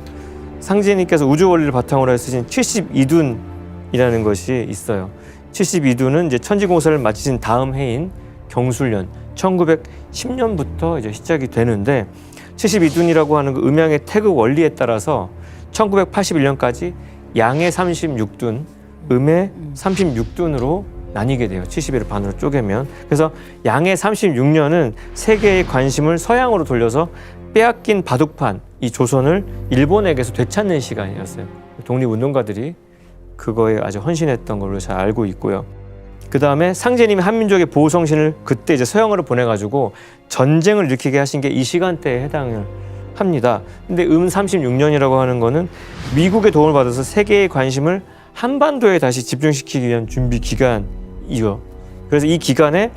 상제님께서 우주 원리를 바탕으로 쓰신 72dun이라는 것이 있어요. 72dun은 이제 천지공사를 마치신 다음 해인 경술년 1910년부터 이제 시작이 되는데 72dun이라고 하는 그 음양의 태극 원리에 따라서 1981년까지 양의 36둔, 음의 36dun으로 나뉘게 돼요. 71을 반으로 쪼개면. 그래서 양의 36년은 세계의 관심을 서양으로 돌려서 빼앗긴 바둑판, 이 조선을 일본에게서 되찾는 시간이었어요. 독립운동가들이 그거에 아주 헌신했던 걸로 잘 알고 있고요. 그 다음에 상제님이 한민족의 보호성신을 그때 이제 서양으로 보내가지고 전쟁을 일으키게 하신 게 이 시간대에 해당을 합니다. 근데 36년이라고 하는 거는 미국의 도움을 받아서 세계의 관심을 한반도에 다시 집중시키기 위한 준비 기간이요. 그래서 이 기간에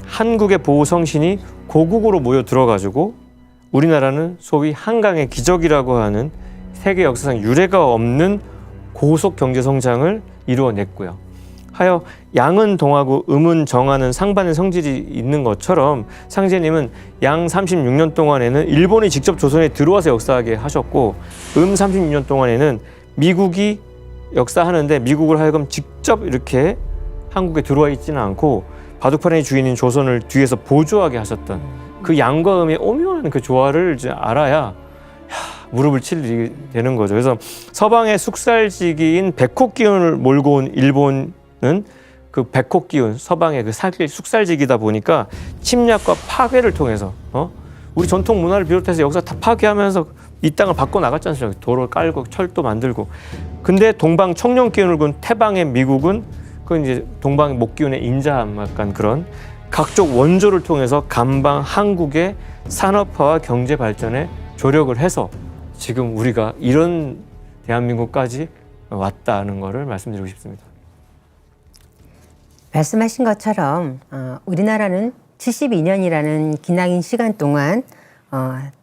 한국의 보호성신이 고국으로 모여 들어가지고 우리나라는 소위 한강의 기적이라고 하는 세계 역사상 유례가 없는 고속 경제 성장을 이루어냈고요. 하여 양은 동하고 음은 정하는 상반의 성질이 있는 것처럼 상제님은 양 36년 동안에는 일본이 직접 조선에 들어와서 역사하게 하셨고 36년 동안에는 미국이 역사하는데 미국을 하여금 직접 이렇게 한국에 들어와 있지는 않고 바둑판의 주인인 조선을 뒤에서 보조하게 하셨던 그 양과 음의 오묘한 그 조화를 이제 알아야 무릎을 칠 일이 되는 거죠. 그래서 서방의 숙살지기인 백호 기운을 몰고 온 일본은 그 백호 기운, 서방의 그 숙살지기다 보니까 침략과 파괴를 통해서 우리 전통 문화를 비롯해서 역사 다 파괴하면서 이 땅을 바꿔 나갔지 않습니까? 도로 깔고 철도 만들고. 근데 동방 청룡 기운을 군 태방의 미국은 그 이제 동방 목기운의 인자함 약간 그런 각종 원조를 통해서 감방 한국의 산업화와 경제 발전에 조력을 해서 지금 우리가 이런 대한민국까지 왔다는 것을 말씀드리고 싶습니다. 말씀하신 것처럼 우리나라는 72년이라는 기나긴 시간 동안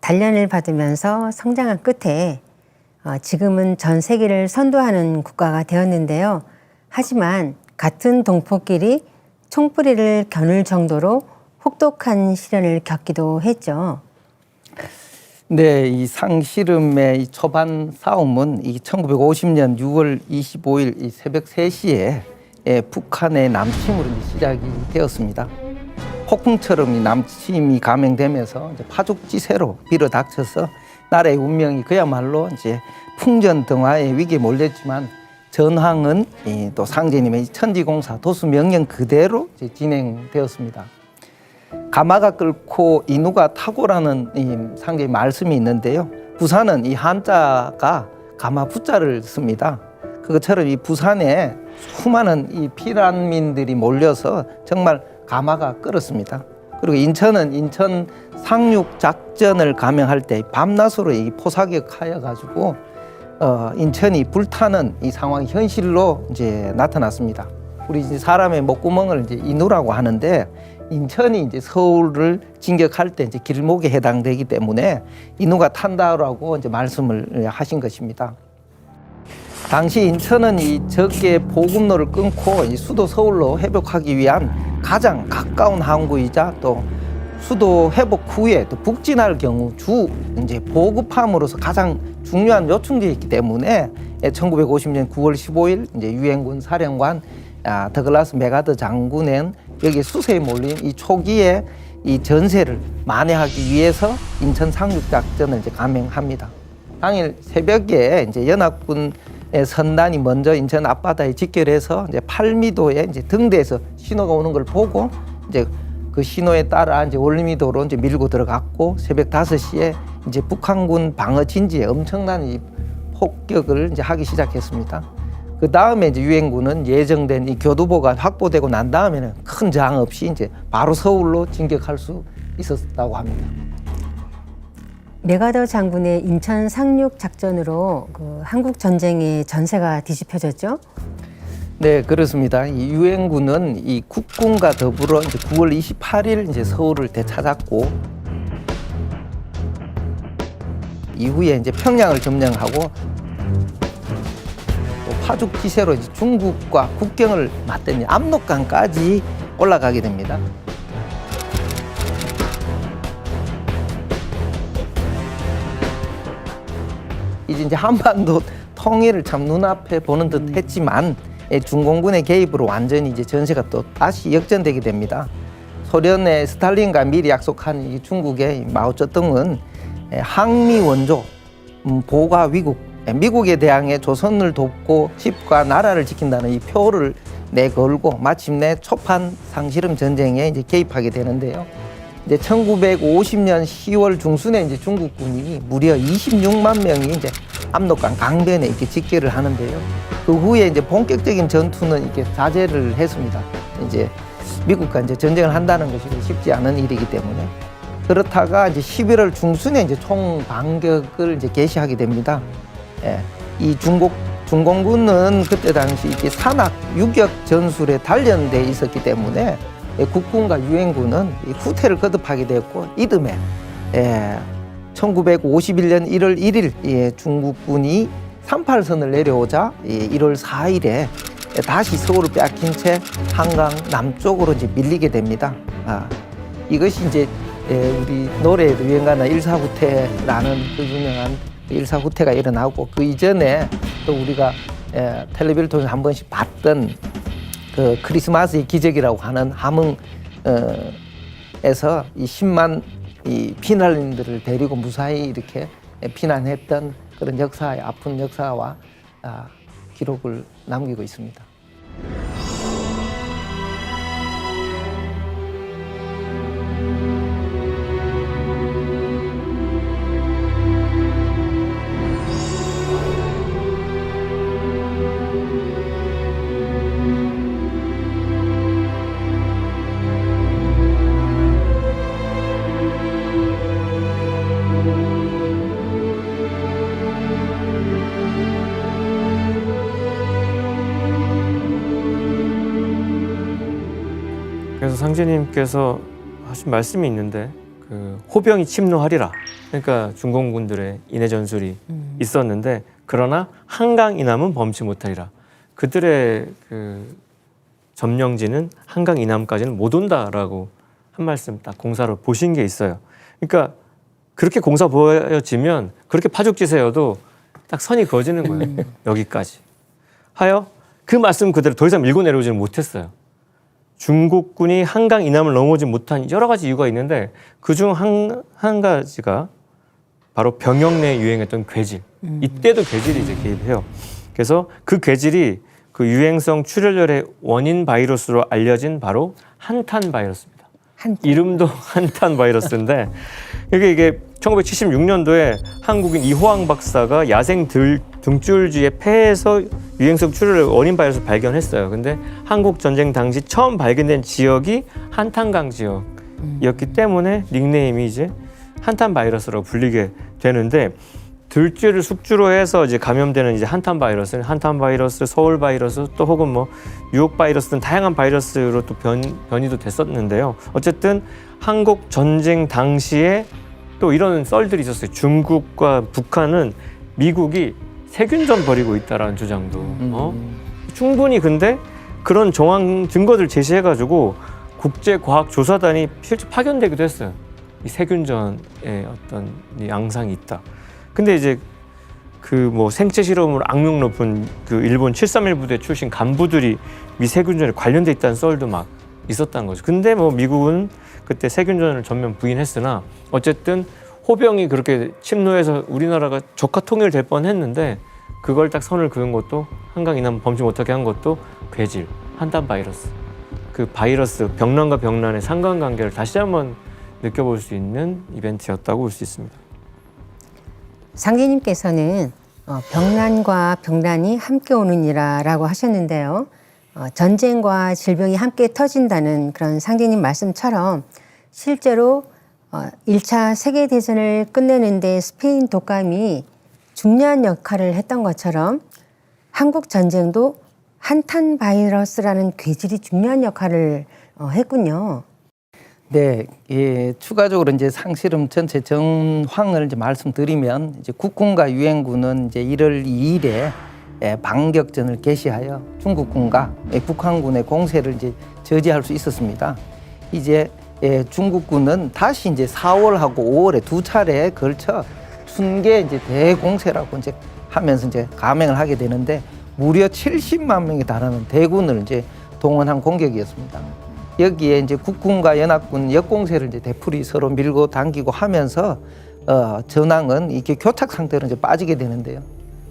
단련을 받으면서 성장한 끝에 지금은 전 세계를 선도하는 국가가 되었는데요. 하지만 같은 동포끼리 총뿌리를 겨눌 정도로 혹독한 시련을 겪기도 했죠. 네, 이 상씨름의 이 초반 싸움은 이 1950년 6월 25일 이 새벽 3시에 북한의 남침으로 시작이 되었습니다. 폭풍처럼 이 남침이 감행되면서 이제 파죽지세로 밀어닥쳐서 나라의 운명이 그야말로 이제 풍전등화의 위기에 몰렸지만 전황은 또 상제님의 천지공사 도수 명령 그대로 이제 진행되었습니다. 가마가 끓고 인우가 타고라는 이 상제의 말씀이 있는데요. 부산은 이 한자가 가마 부자를 씁니다. 그것처럼 이 부산에 수많은 이 피난민들이 몰려서 정말 가마가 끓었습니다. 그리고 인천은 인천 상륙 작전을 감행할 때 밤낮으로 이 포사격하여 가지고 인천이 불타는 이 상황이 현실로 이제 나타났습니다. 우리 이제 사람의 목구멍을 이제 인우라고 하는데 인천이 이제 서울을 진격할 때 이제 길목에 해당되기 때문에 인우가 탄다라고 이제 말씀을 하신 것입니다. 당시 인천은 이 적의 보급로를 끊고 이 수도 서울로 회복하기 위한 가장 가까운 항구이자 또 수도 회복 후에 또 북진할 경우 주 이제 보급함으로서 가장 중요한 요충지였기 때문에 1950년 9월 15일 이제 유엔군 사령관 더글라스 메가더 장군은 여기 수세에 몰린 이 초기에 이 전세를 만회하기 위해서 인천 상륙 작전을 이제 감행합니다. 당일 새벽에 이제 연합군 선단이 먼저 인천 앞바다에 직결해서 이제 8미도에 이제 등대에서 신호가 오는 걸 보고 이제 그 신호에 따라 이제 월미도로 이제 밀고 들어갔고 새벽 5시에 이제 북한군 방어 진지에 엄청난 이 폭격을 이제 하기 시작했습니다. 그 다음에 이제 유엔군은 예정된 이 교두보가 확보되고 난 다음에는 큰 저항 없이 이제 바로 서울로 진격할 수 있었다고 합니다. 메가더 장군의 인천 상륙 작전으로 그 한국 전쟁의 전세가 뒤집혀졌죠. 네, 그렇습니다. 이 유엔군은 이 국군과 더불어 이제 9월 28일 이제 서울을 되찾았고 이후에 이제 평양을 점령하고 또 파죽 지세로 이제 중국과 국경을 맞대니 압록강까지 올라가게 됩니다. 이제 한반도 통일을 참 눈앞에 보는 듯 했지만 중공군의 개입으로 완전히 이제 전세가 또 다시 역전되게 됩니다. 소련의 스탈린과 미리 약속한 이 중국의 마오쩌둥은 항미 원조, 보가 위국, 미국에 대항해 조선을 돕고 집과 나라를 지킨다는 이 표를 내걸고 마침내 초판 상실험 전쟁에 이제 개입하게 되는데요. 이제 1950년 10월 중순에 이제 중국군이 무려 26만 명이 이제 압록강 강변에 이렇게 집결을 하는데요. 그 후에 이제 본격적인 전투는 이렇게 자제를 했습니다. 이제 미국과 이제 전쟁을 한다는 것이 쉽지 않은 일이기 때문에 그렇다가 이제 11월 중순에 이제 총 반격을 이제 개시하게 됩니다. 예, 이 중공군은 그때 당시 이게 산악 유격 전술에 단련돼 있었기 때문에 국군과 유엔군은 후퇴를 거듭하게 되었고 이듬해 1951년 1월 1일 중국군이 38선을 내려오자 1월 4일에 다시 서울을 빼앗긴 채 한강 남쪽으로 이제 밀리게 됩니다. 이것이 이제 우리 노래에도 유행가나 일사후퇴라는 그 유명한 일사후퇴가 일어나고 그 이전에 또 우리가 텔레비를 통해서 한 번씩 봤던 그 크리스마스의 기적이라고 하는 함흥에서 이 10만 이 피난민들을 데리고 무사히 이렇게 피난했던 그런 역사의 아픈 역사와 기록을 남기고 있습니다. 그래서 상제님께서 하신 말씀이 있는데 그 호병이 침노하리라. 그러니까 중공군들의 인해 전술이 있었는데 그러나 한강 이남은 범치 못하리라. 그들의 그 점령지는 한강 이남까지는 못 온다라고 한 말씀 딱 공사로 보신 게 있어요. 그러니까 그렇게 공사 보여지면 그렇게 파죽지세여도 딱 선이 그어지는 거예요. 여기까지. 하여 그 말씀 그대로 더 이상 밀고 내려오지는 못했어요. 중국군이 한강 이남을 넘어오지 못한 여러 가지 이유가 있는데 그중 한 가지가 바로 병역 내에 유행했던 괴질. 이때도 괴질이 이제 개입해요. 그래서 그 괴질이 그 유행성 출혈열의 원인 바이러스로 알려진 바로 한탄 바이러스입니다. 이름도 한탄 바이러스인데 이게 1976년도에 한국인 이호왕 박사가 야생 등줄지의 폐에서 유행성 출혈의 원인 바이러스를 발견했어요. 근데 한국 전쟁 당시 처음 발견된 지역이 한탄강 지역이었기 때문에 닉네임이 이제 한탄 바이러스라고 불리게 되는데 들쥐를 숙주로 해서 이제 감염되는 이제 한탄 바이러스, 서울 바이러스 또 혹은 뭐 뉴욕 바이러스 등 다양한 바이러스로 또 변이도 됐었는데요. 어쨌든 한국 전쟁 당시에 또 이런 썰들이 있었어요. 중국과 북한은 미국이 세균전 벌이고 있다라는 주장도 충분히 근데 그런 정황 증거들 제시해가지고 국제과학조사단이 실제 파견되기도 했어요. 이 세균전에 어떤 양상이 있다. 근데 이제 그 뭐 생체 실험으로 악명 높은 그 일본 731 부대 출신 간부들이 미세균전에 관련돼 있다는 썰도 막 있었다는 거죠. 근데 뭐 미국은 그때 세균전을 전면 부인했으나 어쨌든 호병이 그렇게 침노해서 우리나라가 적화 통일될 뻔했는데 그걸 딱 선을 그은 것도 한강 이남 범치 못하게 한 것도 괴질, 한탄 바이러스. 그 바이러스 병난과 병난의 상관관계를 다시 한번 느껴볼 수 있는 이벤트였다고 볼 수 있습니다. 상제님께서는 병난과 병난이 함께 오느니라라고 하셨는데요. 전쟁과 질병이 함께 터진다는 그런 상제님 말씀처럼 실제로 1차 세계대전을 끝내는데 스페인 독감이 중요한 역할을 했던 것처럼 한국 전쟁도 한탄 바이러스라는 괴질이 중요한 역할을 했군요. 네, 예, 추가적으로 이제 상실험 전체 정황을 이제 말씀드리면 이제 국군과 유엔군은 이제 1월 2일에 반격전을 개시하여 중국군과 북한군의 공세를 이제 저지할 수 있었습니다. 이제 중국군은 다시 이제 4월하고 5월에 두 차례에 걸쳐 순계 이제 대공세라고 이제 하면서 이제 감행을 하게 되는데 무려 70만 명에 달하는 대군을 이제 동원한 공격이었습니다. 여기에 이제 국군과 연합군 역공세를 이제 되풀이 서로 밀고 당기고 하면서 전황은 이렇게 교착 상태로 이제 빠지게 되는데요.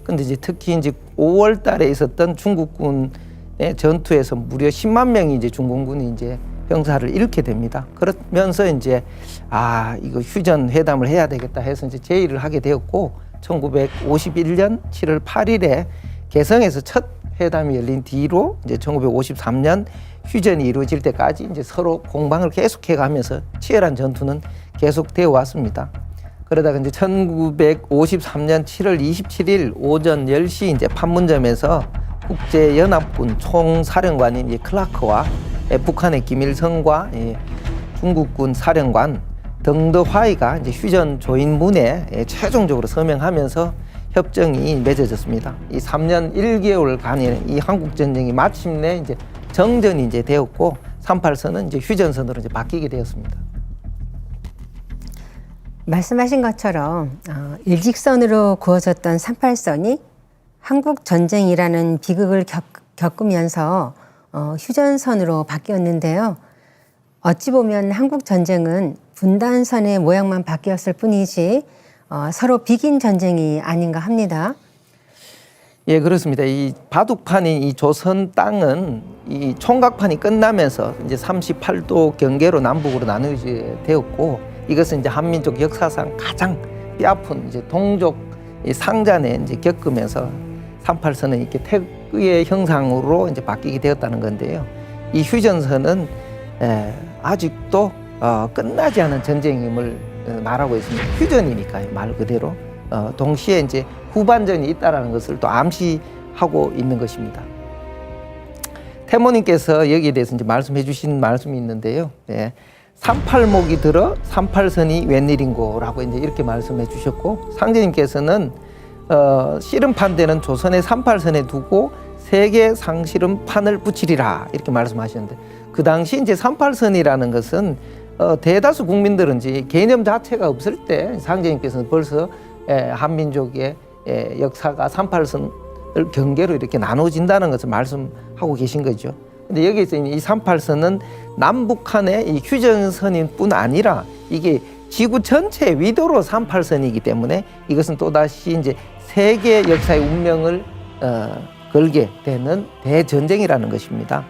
근데 이제 특히 이제 5월 달에 있었던 중국군의 전투에서 무려 10만 명이 이제 중공군이 이제 병사를 잃게 됩니다. 그러면서 이제 이거 휴전 회담을 해야 되겠다 해서 이제 제의를 하게 되었고 1951년 7월 8일에 개성에서 첫 회담이 열린 뒤로 이제 1953년 휴전이 이루어질 때까지 이제 서로 공방을 계속해 가면서 치열한 전투는 계속되어 왔습니다. 그러다가 이제 1953년 7월 27일 오전 10시 이제 판문점에서 국제연합군 총사령관인 클라크와 북한의 김일성과 중국군 사령관 덩더화이가 이제 휴전 조인문에 최종적으로 서명하면서 협정이 맺어졌습니다. 이 3년 1개월간의 이 한국 전쟁이 마침내 이제 정전이 이제 되었고 38선은 이제 휴전선으로 이제 바뀌게 되었습니다. 말씀하신 것처럼 일직선으로 그어졌던 38선이 한국 전쟁이라는 비극을 겪으면서 휴전선으로 바뀌었는데요. 어찌 보면 한국 전쟁은 분단선의 모양만 바뀌었을 뿐이지 서로 비긴 전쟁이 아닌가 합니다. 예, 그렇습니다. 이 바둑판인 이 조선 땅은 이 총각판이 끝나면서 이제 38도 경계로 남북으로 나누게 되었고 이것은 이제 한민족 역사상 가장 뼈아픈 이제 동족 상잔에 이제 겪으면서 38선은 이렇게 태극의 형상으로 이제 바뀌게 되었다는 건데요. 이 휴전선은 아직도 끝나지 않은 전쟁임을 말하고 있습니다. 휴전이니까요, 말 그대로. 동시에 이제 후반전이 있다라는 것을 또 암시하고 있는 것입니다. 태모님께서 여기에 대해서 이제 말씀해 주신 말씀이 있는데요. 38목이 들어 38선이 웬일인고라고 이제 이렇게 말씀해 주셨고, 상제님께서는 씨름판대는 조선의 38선에 두고 세계 상씨름판을 붙이리라 이렇게 말씀하셨는데, 그 당시 이제 38선이라는 것은 대다수 국민들은 이제 개념 자체가 없을 때 상제님께서는 벌써 한민족의 역사가 38선을 경계로 이렇게 나눠진다는 것을 말씀하고 계신 거죠. 근데 여기에서 이 38선은 남북한의 이 휴전선인 뿐 아니라 이게 지구 전체 위도로 38선이기 때문에 이것은 또다시 이제 세계 역사의 운명을 걸게 되는 대전쟁이라는 것입니다.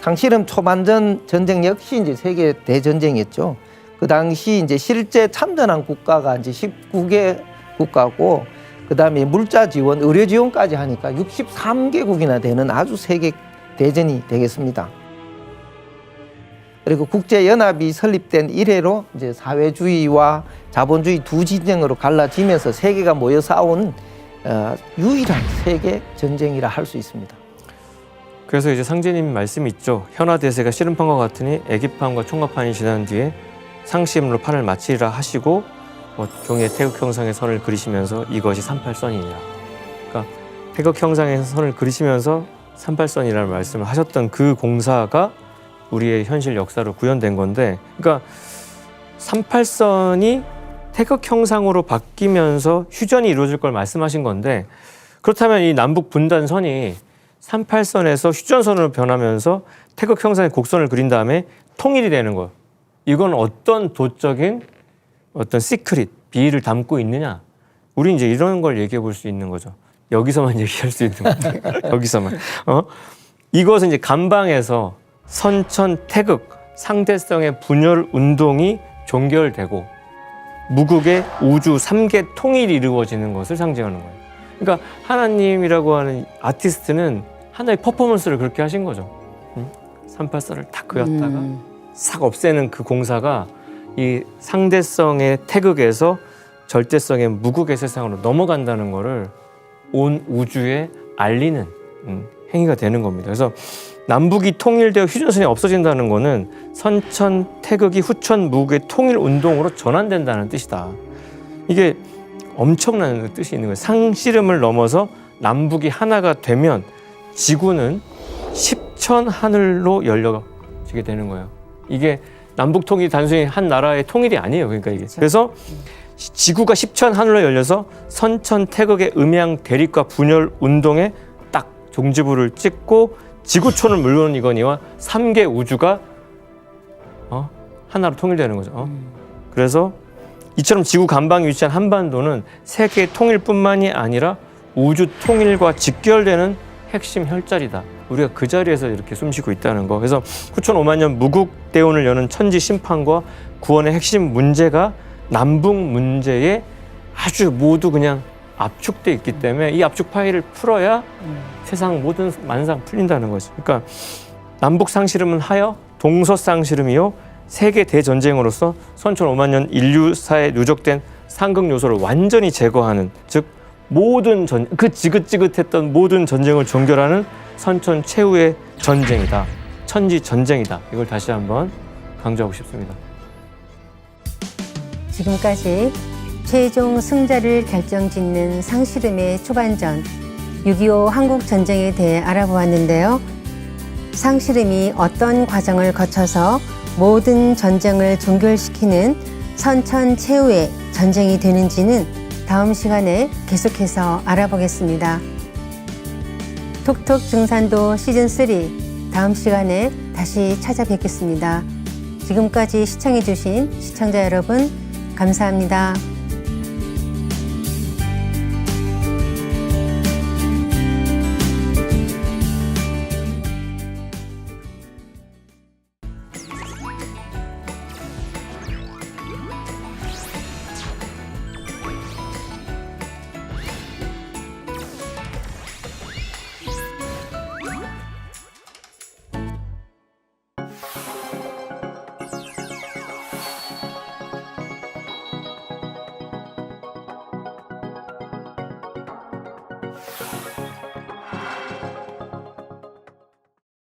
상실험 초반전 전쟁 역시 이제 세계 대전쟁이었죠. 그 당시 이제 실제 참전한 국가가 이제 19개 국가고, 그 다음에 물자 지원, 의료 지원까지 하니까 63개국이나 되는 아주 세계 대전이 되겠습니다. 그리고 국제연합이 설립된 이래로 이제 사회주의와 자본주의 두 진영으로 갈라지면서 세계가 모여 싸운 유일한 세계 전쟁이라 할 수 있습니다. 그래서 이제 상제님 말씀이 있죠. 현화대세가 씨름판과 같으니 애기판과 총각판이 지난 뒤에 상씨름으로 판을 마치리라 하시고 종이에 태극 형상의 선을 그리시면서 이것이 38선이니라. 그러니까 태극 형상의 선을 그리시면서 38선이라는 말씀을 하셨던 그 공사가 우리의 현실 역사로 구현된 건데, 그러니까 38선이 태극 형상으로 바뀌면서 휴전이 이루어질 걸 말씀하신 건데, 그렇다면 이 남북 분단선이 38선에서 휴전선으로 변하면서 태극 형상의 곡선을 그린 다음에 통일이 되는 거, 이건 어떤 도적인 어떤 시크릿, 비밀을 담고 있느냐? 우리 이제 이런 걸 얘기해 볼 수 있는 거죠. 여기서만 얘기할 수 있는 거죠. 여기서만. 이것은 이제 감방에서 선천 태극 상대성의 분열 운동이 종결되고 무국의 우주 3개 통일이 이루어지는 것을 상징하는 거예요. 그러니까 하나님이라고 하는 아티스트는 하나의 퍼포먼스를 그렇게 하신 거죠. 384를 딱 그었다가 싹 없애는 그 공사가 이 상대성의 태극에서 절대성의 무극의 세상으로 넘어간다는 거를 온 우주에 알리는 행위가 되는 겁니다. 그래서 남북이 통일되어 휴전선이 없어진다는 거는 선천 태극이 후천 무극의 통일 운동으로 전환된다는 뜻이다. 이게 엄청난 뜻이 있는 거예요. 상씨름을 넘어서 남북이 하나가 되면 지구는 십천 하늘로 열려지게 되는 거예요. 이게 남북 통일이 단순히 한 나라의 통일이 아니에요. 그러니까 이게 그래서 지구가 십천 하늘로 열려서 선천 태극의 음양 대립과 분열 운동에 딱 종지부를 찍고 지구촌을 물론이거니와 3개 우주가 하나로 통일되는 거죠. 그래서 이처럼 지구 간방에 위치한 한반도는 세계 통일뿐만이 아니라 우주 통일과 직결되는 핵심 혈자리다. 우리가 그 자리에서 이렇게 숨쉬고 있다는 거. 그래서 후천 5만 년 무국 대운을 여는 천지 심판과 구원의 핵심 문제가 남북 문제에 아주 모두 그냥 압축돼 있기 때문에 이 압축 파일을 풀어야 세상 모든 만상 풀린다는 거죠. 그러니까 남북 상실음은 하여 동서상실음이요 세계 대전쟁으로서 선천 5만 년 인류사에 누적된 상극 요소를 완전히 제거하는, 즉 모든 그 지긋지긋했던 모든 전쟁을 종결하는 선천 최후의 전쟁이다. 천지 전쟁이다. 이걸 다시 한번 강조하고 싶습니다. 지금까지 최종 승자를 결정짓는 상씨름의 초반전 6.25 한국전쟁에 대해 알아보았는데요. 상씨름이 어떤 과정을 거쳐서 모든 전쟁을 종결시키는 선천 최후의 전쟁이 되는지는 다음 시간에 계속해서 알아보겠습니다. 톡톡 증산도 시즌3 다음 시간에 다시 찾아뵙겠습니다. 지금까지 시청해주신 시청자 여러분 감사합니다.